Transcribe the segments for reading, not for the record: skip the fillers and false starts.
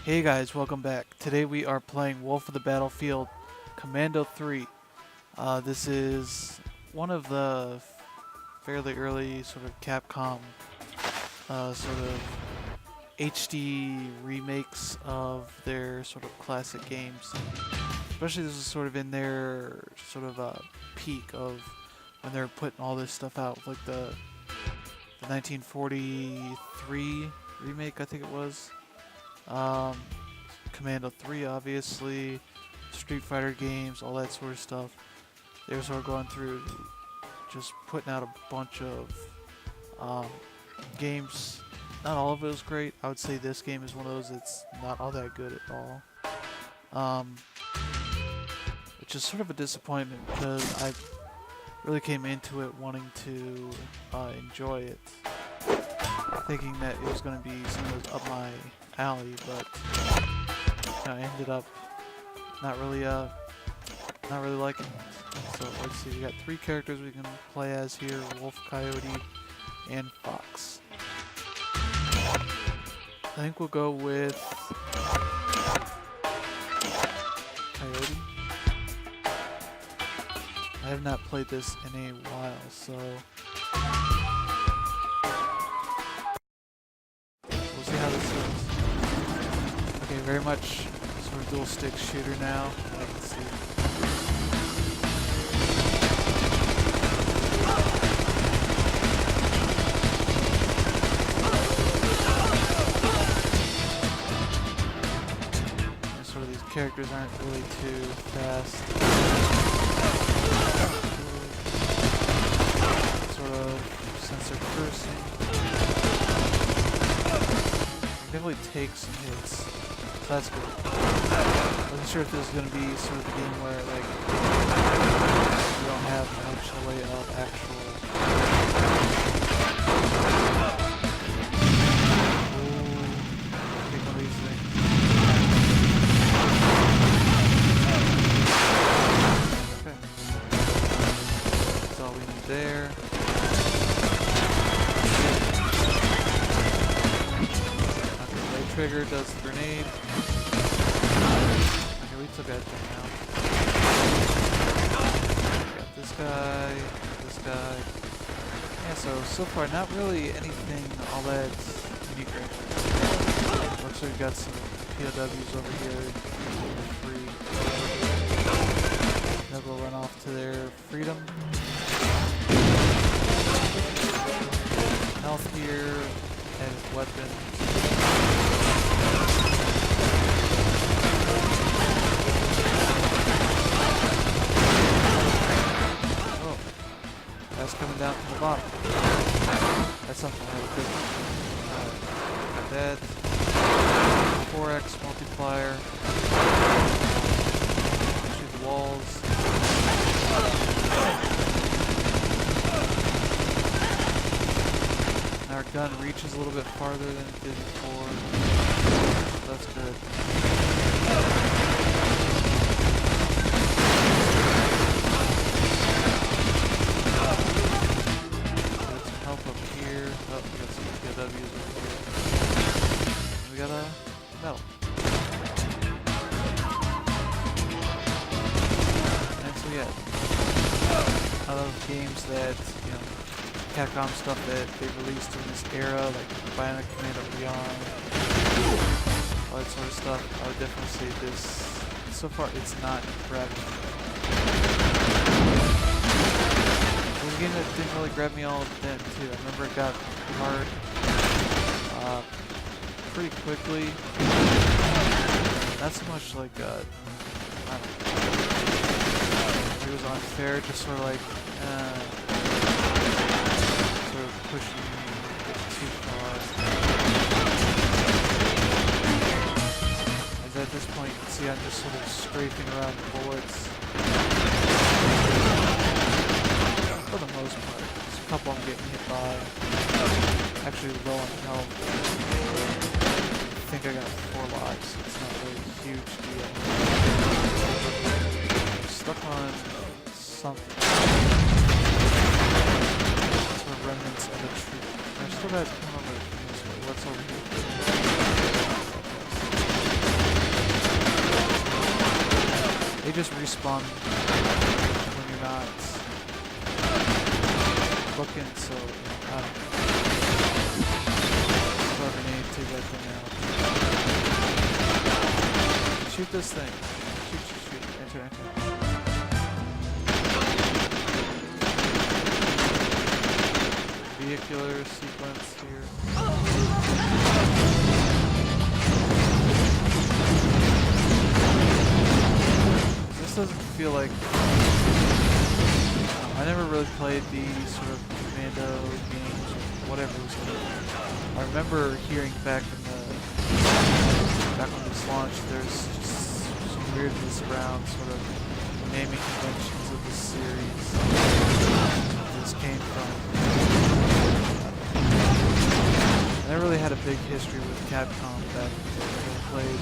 Hey guys, welcome back. Today we are playing Wolf of the Battlefield Commando 3. This is one of the fairly early sort of Capcom sort of HD remakes of their sort of classic games. Especially this is sort of in their sort of peak of when they're putting all this stuff out, like the 1943 remake, I think it was. Commando 3, obviously, Street Fighter games, all that sort of stuff. They were sort of going through just putting out a bunch of games. Not all of it was great. I would say this game is one of those that's not all that good at all. Which is sort of a disappointment because I really came into it wanting to enjoy it, thinking that it was going to be something that was up my alley, but I ended up not really liking it. So let's see, we got 3 characters we can play as here: Wolf, Coyote, and Fox. I think we'll go with Coyote. I have not played this in a while, so we'll see how this is. Okay, very much sort of dual stick shooter now. I can see. And sort of these characters aren't really too fast. Sort of sensor cursing. Definitely take some hits. So that's good. I wasn't sure if this is going to be sort of a game where like you don't have much in the way of actual. Ooh, pick one of these things. Okay, that's all we need there. Trigger does the grenade. Okay, we took that thing out. Got this guy, this guy. Yeah, so far not really anything all that unique right now. Looks like we've got some POWs over here for free. They'll go run off to their freedom. Health here, and weapons. That's coming down from the bottom. That's something really good. Got that. 4x multiplier. Shoot the walls. Now our gun reaches a little bit farther than it did before. That's good. We got a medal. And so yeah, I love games that, you know, Capcom stuff that they released in this era, like Bionic Commando Beyond, all that sort of stuff. I would definitely say this, so far it's not grabbing me. It was a game that didn't really grab me all then too. I remember it got hard pretty quickly. Not so much like, I don't know, it was unfair, just sort of like, sort of pushing me too far. As at this point, you can see I'm just sort of strafing around the bullets. For the most part. There's a couple I'm getting hit by. Actually low on health. I think I got 4 lives. It's not really a huge deal. I'm stuck on something. Sort of remnants of a tree. There's still guys coming over this way. What's over here? just respawn when you're not looking, so I don't know. Throw a grenade to get them out. Shoot this thing. Shoot. Enter. Vehicular sequence here. This doesn't feel like... I never really played the sort of Commando games, or whatever it was called. I remember hearing back when this launched, there's just some weirdness around sort of naming conventions of this series. Where this came from. I never really had a big history with Capcom back when I played.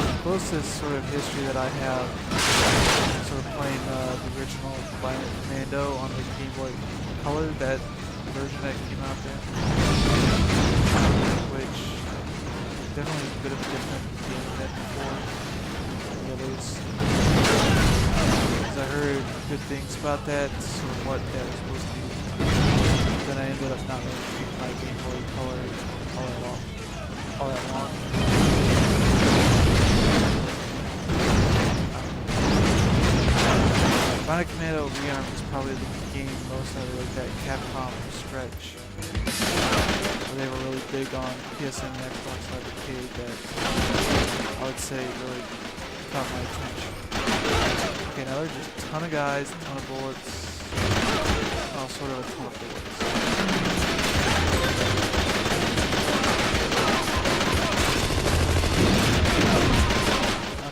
The closest sort of history that I have is sort of playing the original Commando on the Game Boy Color, that version that came out there. Which definitely a bit of a different game than before. The others. Because I heard good things about that, sort of what that was supposed to be. Then I ended up not really treating my Game Boy Color all that long. Sonic Commando Rearm is probably the game most out of like that Capcom stretch, where they were really big on PSN and Xbox Live Arcade, that I would say really caught my attention. Okay, now there's just a ton of guys, a ton of bullets, all sort of a ton of bullets.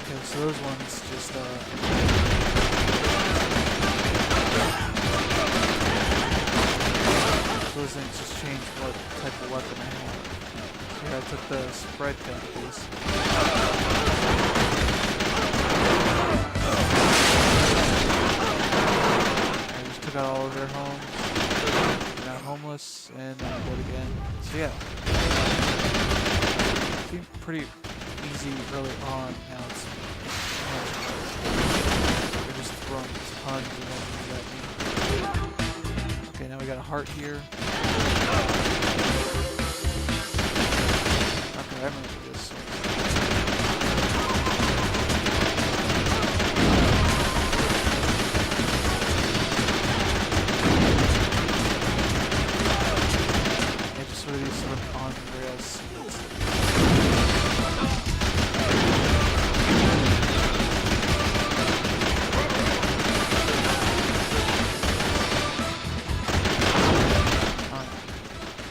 Okay, so those ones just those things just change what type of weapon I have. Here I took the spread gun piece. I just took out all of their homes. Now homeless, and then I did again. So yeah. It seemed pretty easy early on. Now it's they're just throwing tons of enemies at me. Okay, now we got a heart here. Okay, I remember this. Yeah, just sort of these sort of on-rail sequences.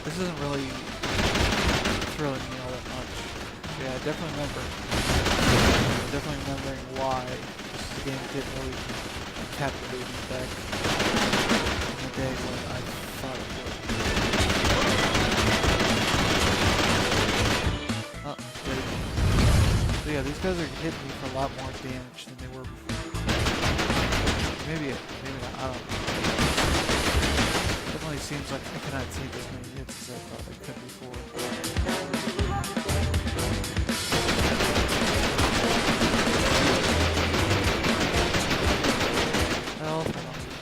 This isn't really thrilling me all that much. Yeah, I definitely remember. I'm definitely remembering why this game didn't really captivate me back in the day when I thought it would. Oh, there we go. So yeah, these guys are hitting me for a lot more damage than they were before. Maybe not, I don't know. Definitely seems like I cannot take as many hits as I thought I could before.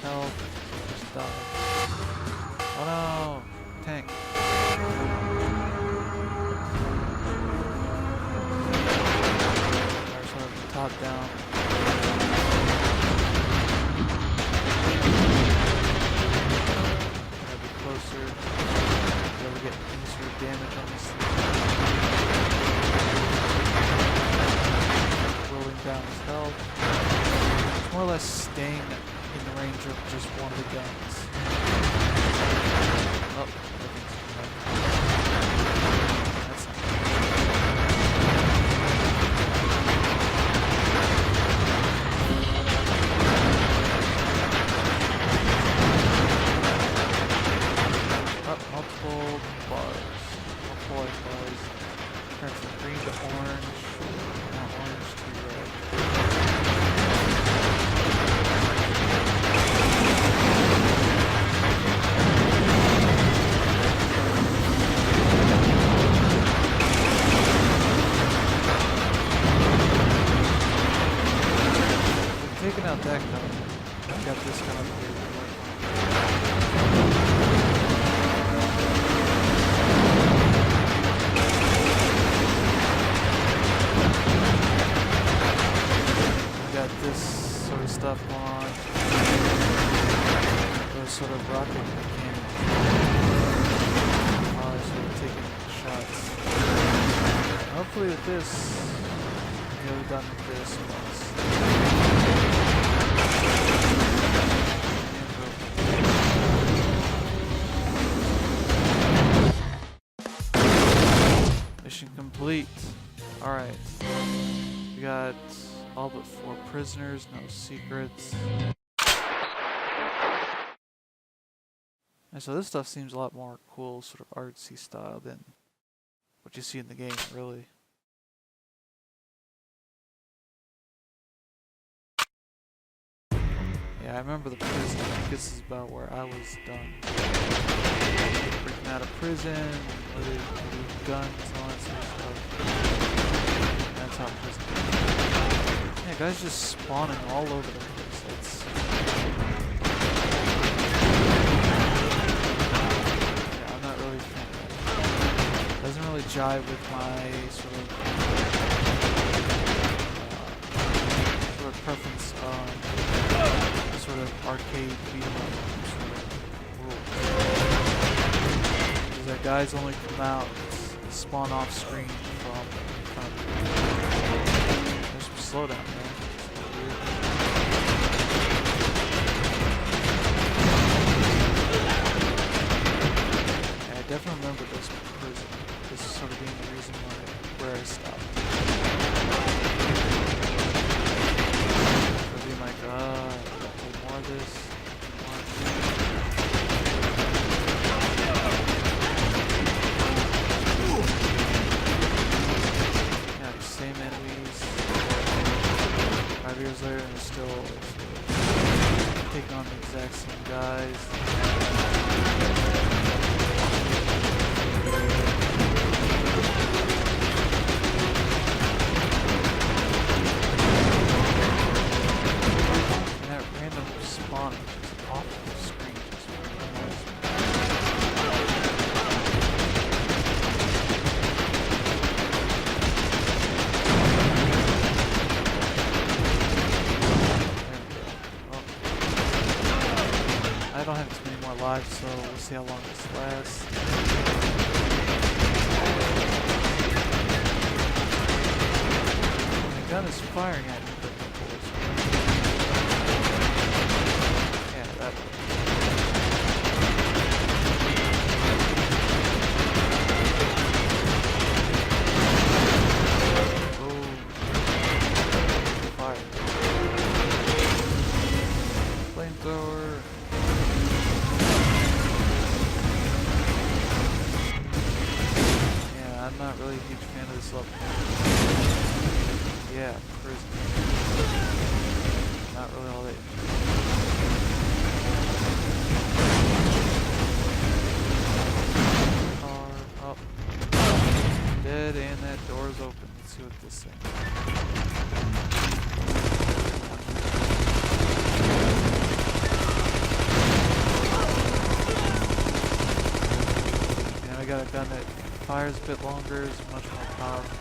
Health, just die. Oh no! Tank. Or sort of top down. Closer, be able to get any sort of damage on this thing. Rolling down his health. It's more or less staying in the range of just one of the guns. Oh, that's not multiple bars. Multiple life bars. Turn from green to orange. Now orange to red. this. Nearly done with this once. Mission complete. Alright. We got all but 4 prisoners, no secrets. And so this stuff seems a lot more cool, sort of artsy style than what you see in the game, really. Yeah, I remember the prison. I think this is about where I was done. Breaking out of prison, with guns, all that sort of stuff. That's how prison is. Yeah, guys just spawning all over the place. It's... yeah, I'm not really a fan of that. Doesn't really jive with my sort of preference on sort of arcade beat 'em up sort of rules. Is that guys only come out, spawn off screen from in front of you. There's some slowdown, man. Yeah, I definitely remember this prison. This is sort of being the reason where I stopped. Oh my god, more of this. Yeah, the same enemies. 5 years later and still taking on the exact same guys. I don't have too many more lives, so we'll see how long this lasts. The gun is firing at me, but no bullets. Yeah, that works. Fire. Flamethrower. I'm not really a huge fan of this level. Yeah, prison. Not really all that. Car up. Dead, and that door is open. Let's see what this thing is. And I got a gun that fires a bit longer, is much more powerful.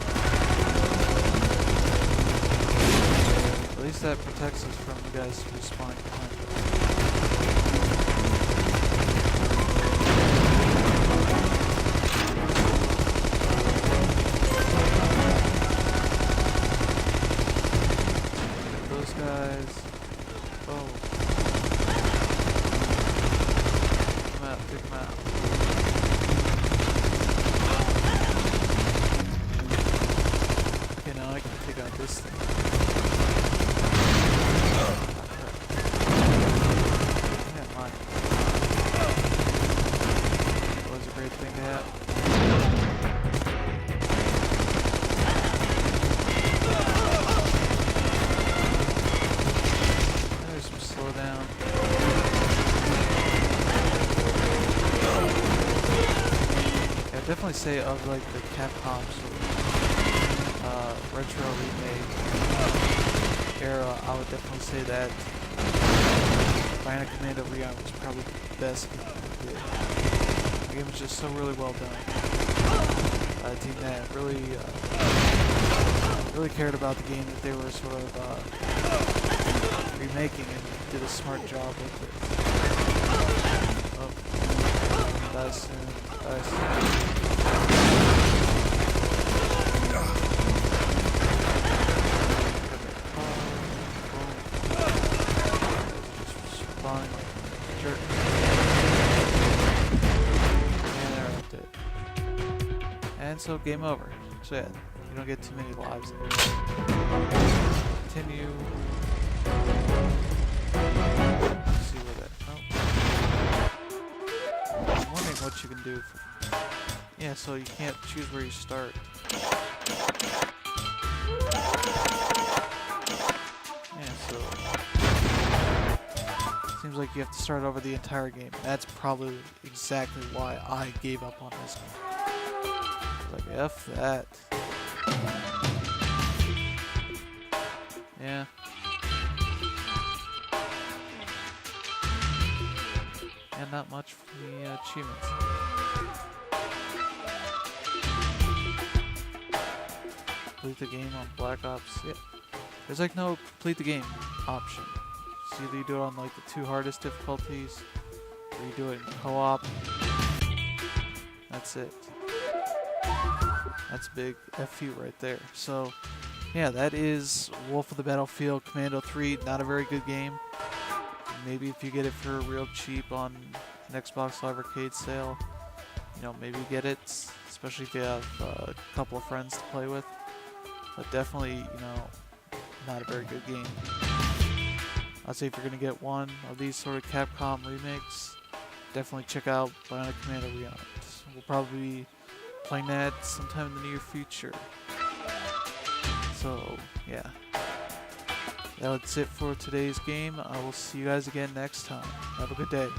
At least that protects us from the guys respawning behind us. Those guys. Oh. Come out, pick them out. I can take out this thing. Yeah, mine. That was a great thing to have. And there's some slowdown. Yeah, I'd definitely say of like the Capcom sort of retro remake era, I would definitely say that Commando Rion was probably the best game they did. The game was just so really well done. A team that really cared about the game that they were sort of remaking and did a smart job with it. Oh, die soon, die soon. and so game over. So yeah, you don't get too many lives. Continue. Let's see where that. Oh. I'm wondering what you can do. Yeah, so you can't choose where you start. Yeah, so seems like you have to start over the entire game. That's probably exactly why I gave up on this game. Like, F that. Yeah. And not much for the achievements. Complete the game on Black Ops. Yeah. There's like no complete the game option. So either you do it on like the 2 hardest difficulties, or you do it in co-op. That's it. That's a big FU right there. So yeah, that is Wolf of the Battlefield Commando 3. Not a very good game. Maybe if you get it for real cheap on an Xbox Live Arcade sale, you know, maybe get it, especially if you have a couple of friends to play with. But definitely, you know, not a very good game. I'd say if you're going to get one of these sort of Capcom remakes, definitely check out Bionic Commando Rearmed. We'll probably be playing that sometime in the near future. So, yeah. That's it for today's game. I will see you guys again next time. Have a good day.